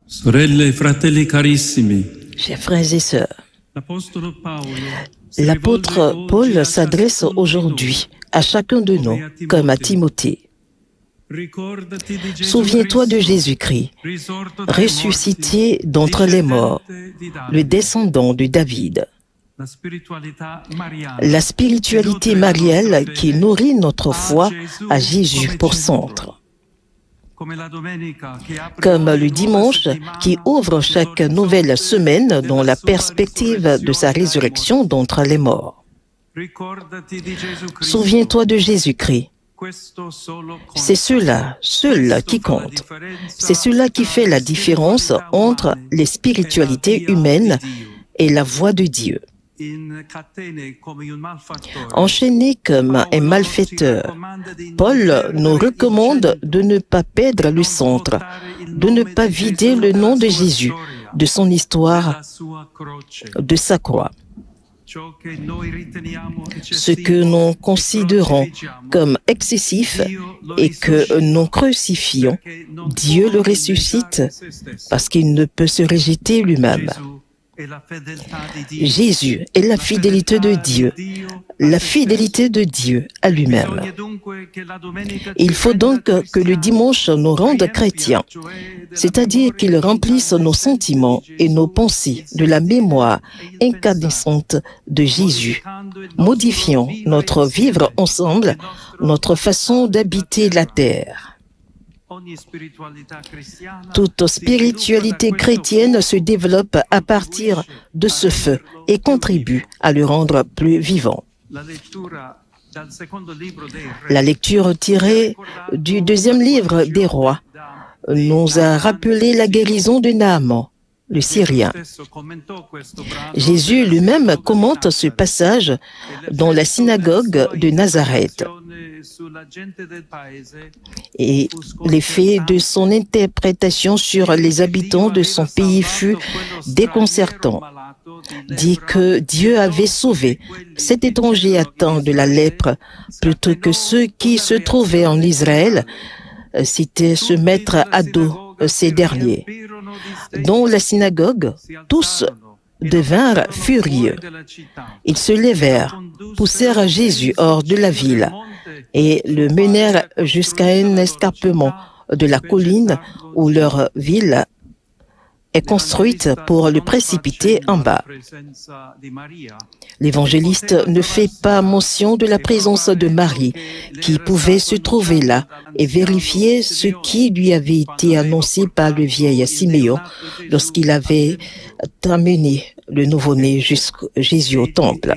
Sorelle e fratelli carissimi, Chers frères et sœurs, l'apôtre Paul s'adresse aujourd'hui à chacun de nous, comme à Timothée. Souviens-toi de Jésus-Christ, ressuscité d'entre les morts, le descendant de David. La spiritualité mariale qui nourrit notre foi à Jésus pour centre. Comme le dimanche qui ouvre chaque nouvelle semaine dans la perspective de sa résurrection d'entre les morts. Souviens-toi de Jésus-Christ. C'est cela, seul qui compte. C'est cela qui fait la différence entre les spiritualités humaines et la voix de Dieu. Enchaîné comme un malfaiteur, Paul nous recommande de ne pas perdre le centre, de ne pas vider le nom de Jésus, de son histoire, de sa croix. Ce que nous considérons comme excessif et que nous crucifions, Dieu le ressuscite parce qu'il ne peut se rejeter lui-même. Jésus est la fidélité de Dieu à lui-même. Il faut donc que le dimanche nous rende chrétiens, c'est-à-dire qu'il remplisse nos sentiments et nos pensées de la mémoire incandescente de Jésus, modifiant notre vivre ensemble, notre façon d'habiter la terre. Toute spiritualité chrétienne se développe à partir de ce feu et contribue à le rendre plus vivant. La lecture tirée du deuxième livre des rois nous a rappelé la guérison de Naaman, le Syrien. Jésus lui-même commente ce passage dans la synagogue de Nazareth. Et l'effet de son interprétation sur les habitants de son pays fut déconcertant. Dit que Dieu avait sauvé cet étranger atteint de la lèpre plutôt que ceux qui se trouvaient en Israël, c'était se mettre à dos ces derniers. Dans la synagogue, tous devinrent furieux. Ils se levèrent, poussèrent Jésus hors de la ville et le menèrent jusqu'à un escarpement de la colline où leur ville est construite pour le précipiter en bas. L'évangéliste ne fait pas mention de la présence de Marie, qui pouvait se trouver là et vérifier ce qui lui avait été annoncé par le vieil Siméon lorsqu'il avait amené le nouveau-né jusqu'à Jésus au temple.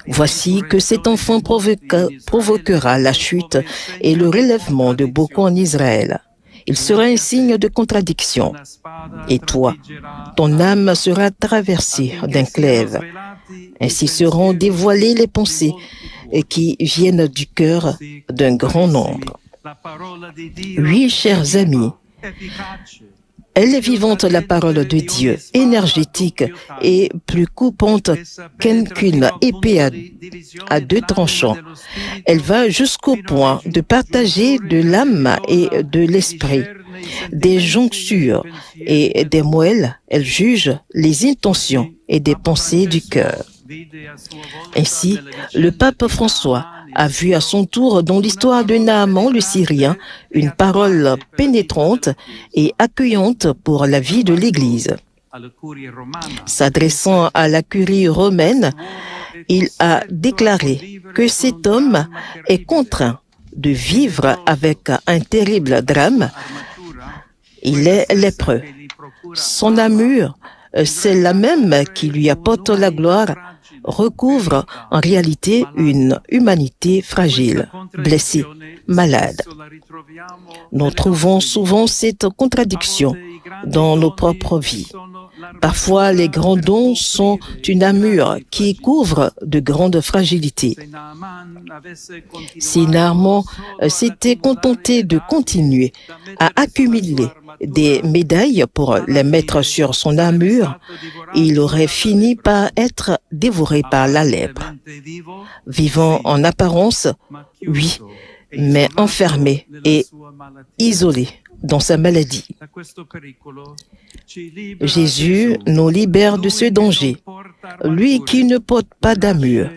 Voici que cet enfant provoquera la chute et le relèvement de beaucoup en Israël. Il sera un signe de contradiction. Et toi, ton âme sera traversée d'un glaive. Ainsi seront dévoilées les pensées qui viennent du cœur d'un grand nombre. Oui, chers amis, elle est vivante, la parole de Dieu, énergétique et plus coupante qu'une épée à deux tranchants. Elle va jusqu'au point de partager de l'âme et de l'esprit, des jonctures et des moelles. Elle juge les intentions et des pensées du cœur. Ainsi, le pape François a vu à son tour dans l'histoire de Naaman le Syrien une parole pénétrante et accueillante pour la vie de l'Église. S'adressant à la curie romaine, il a déclaré que cet homme est contraint de vivre avec un terrible drame. Il est lépreux. Son armure, celle-là même qui lui apporte la gloire, recouvre en réalité une humanité fragile, blessée, malade. Nous trouvons souvent cette contradiction dans nos propres vies. Parfois, les grands dons sont une armure qui couvre de grandes fragilités. Si Naaman s'était contenté de continuer à accumuler des médailles pour les mettre sur son armure, il aurait fini par être dévoré par la lèpre. Vivant en apparence, oui, mais enfermé et isolé dans sa maladie. Jésus nous libère de ce danger, lui qui ne porte pas d'armure,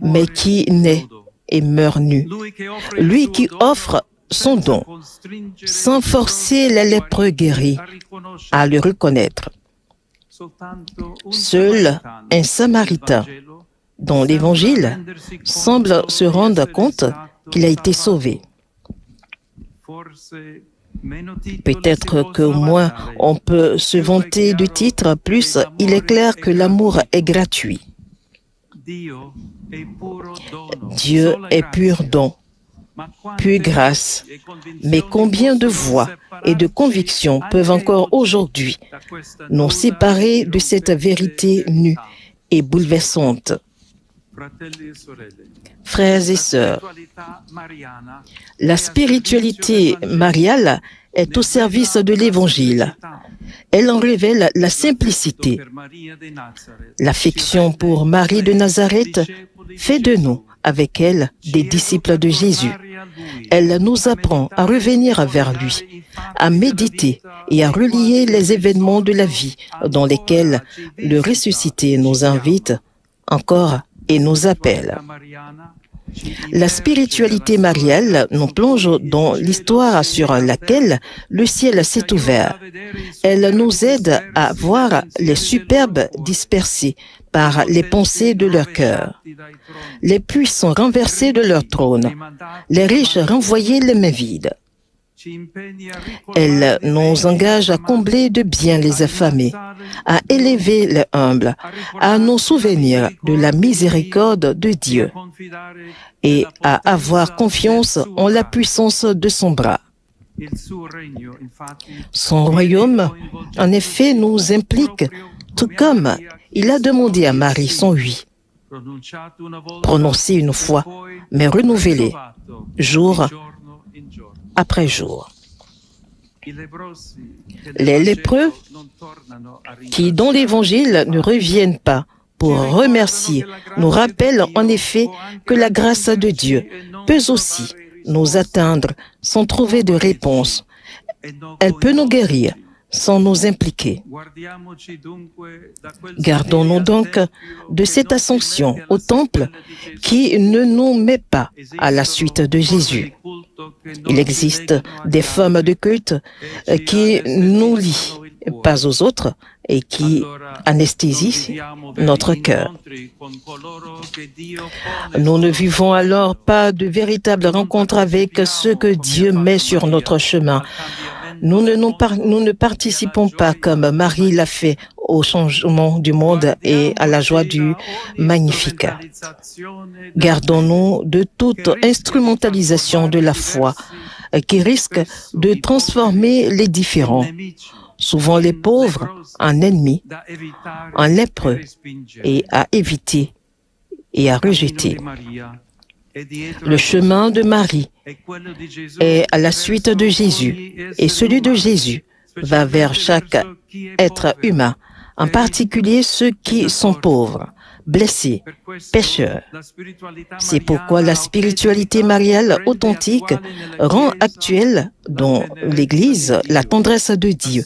mais qui naît et meurt nu, lui qui offre son don, sans forcer les lépreux guéris à le reconnaître. Seul un Samaritain dans l'Évangile semble se rendre compte qu'il a été sauvé. Peut-être qu'au moins on peut se vanter du titre, plus il est clair que l'amour est gratuit. Dieu est pur don, pure grâce. Mais combien de voix et de convictions peuvent encore aujourd'hui nous séparer de cette vérité nue et bouleversante? Frères et sœurs, la spiritualité mariale est au service de l'Évangile. Elle en révèle la simplicité. L'affection pour Marie de Nazareth fait de nous, avec elle, des disciples de Jésus. Elle nous apprend à revenir vers lui, à méditer et à relier les événements de la vie dans lesquels le ressuscité nous invite encore et nous appelle. La spiritualité mariale nous plonge dans l'histoire sur laquelle le ciel s'est ouvert. Elle nous aide à voir les superbes dispersés par les pensées de leur cœur, les puissants renversés de leur trône, les riches renvoyés les mains vides. Elle nous engage à combler de bien les affamés, à élever les humbles, à nous souvenir de la miséricorde de Dieu et à avoir confiance en la puissance de son bras. Son royaume, en effet, nous implique, tout comme il a demandé à Marie son oui, prononcé une fois, mais renouvelé jour après jour. Les lépreux qui, dans l'Évangile, ne reviennent pas pour remercier, nous rappellent en effet que la grâce de Dieu peut aussi nous atteindre sans trouver de réponse. Elle peut nous guérir sans nous impliquer. Gardons-nous donc de cette ascension au temple qui ne nous met pas à la suite de Jésus. Il existe des formes de culte qui nous lient pas aux autres et qui anesthésient notre cœur. Nous ne vivons alors pas de véritables rencontres avec ceux que Dieu met sur notre chemin. Nous ne participons pas comme Marie l'a fait au changement du monde et à la joie du Magnificat. Gardons-nous de toute instrumentalisation de la foi qui risque de transformer les différents, souvent les pauvres, en ennemis, en lépreux, et à éviter et à rejeter. Le chemin de Marie est à la suite de Jésus, et celui de Jésus va vers chaque être humain, en particulier ceux qui sont pauvres, blessés, pécheurs. C'est pourquoi la spiritualité mariale authentique rend actuelle dans l'Église la tendresse de Dieu,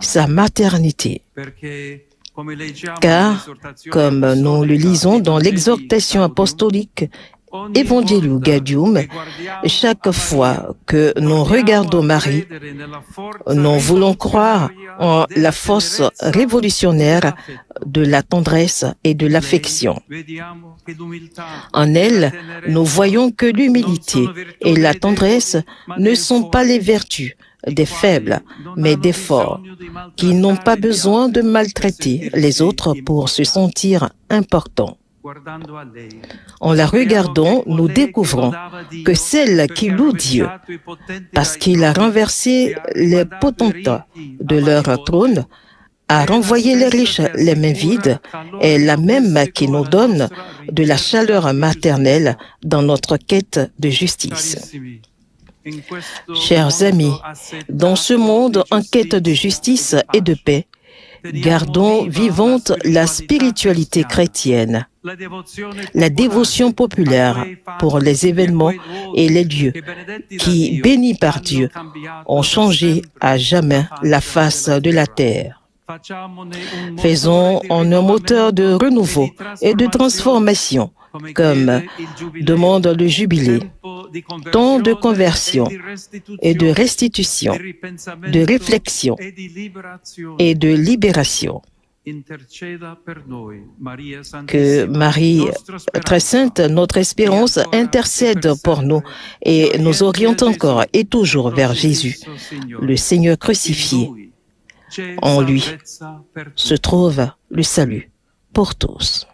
sa maternité. Car, comme nous le lisons dans l'exhortation apostolique Evangelii Gaudium, chaque fois que nous regardons Marie, nous voulons croire en la force révolutionnaire de la tendresse et de l'affection. En elle, nous voyons que l'humilité et la tendresse ne sont pas les vertus des faibles, mais des forts, qui n'ont pas besoin de maltraiter les autres pour se sentir importants. En la regardant, nous découvrons que celle qui loue Dieu, parce qu'il a renversé les potentats de leur trône, a renvoyé les riches les mains vides, est la même qui nous donne de la chaleur maternelle dans notre quête de justice. Chers amis, dans ce monde en quête de justice et de paix, Gardons vivante la spiritualité chrétienne, la dévotion populaire pour les événements et les lieux qui, bénis par Dieu, ont changé à jamais la face de la terre. Faisons en un moteur de renouveau et de transformation, comme demande le jubilé, temps de conversion et de restitution, de réflexion et de libération. Que Marie très sainte, notre espérance, intercède pour nous et nous oriente encore et toujours vers Jésus, le Seigneur crucifié. En lui se trouve le salut pour tous.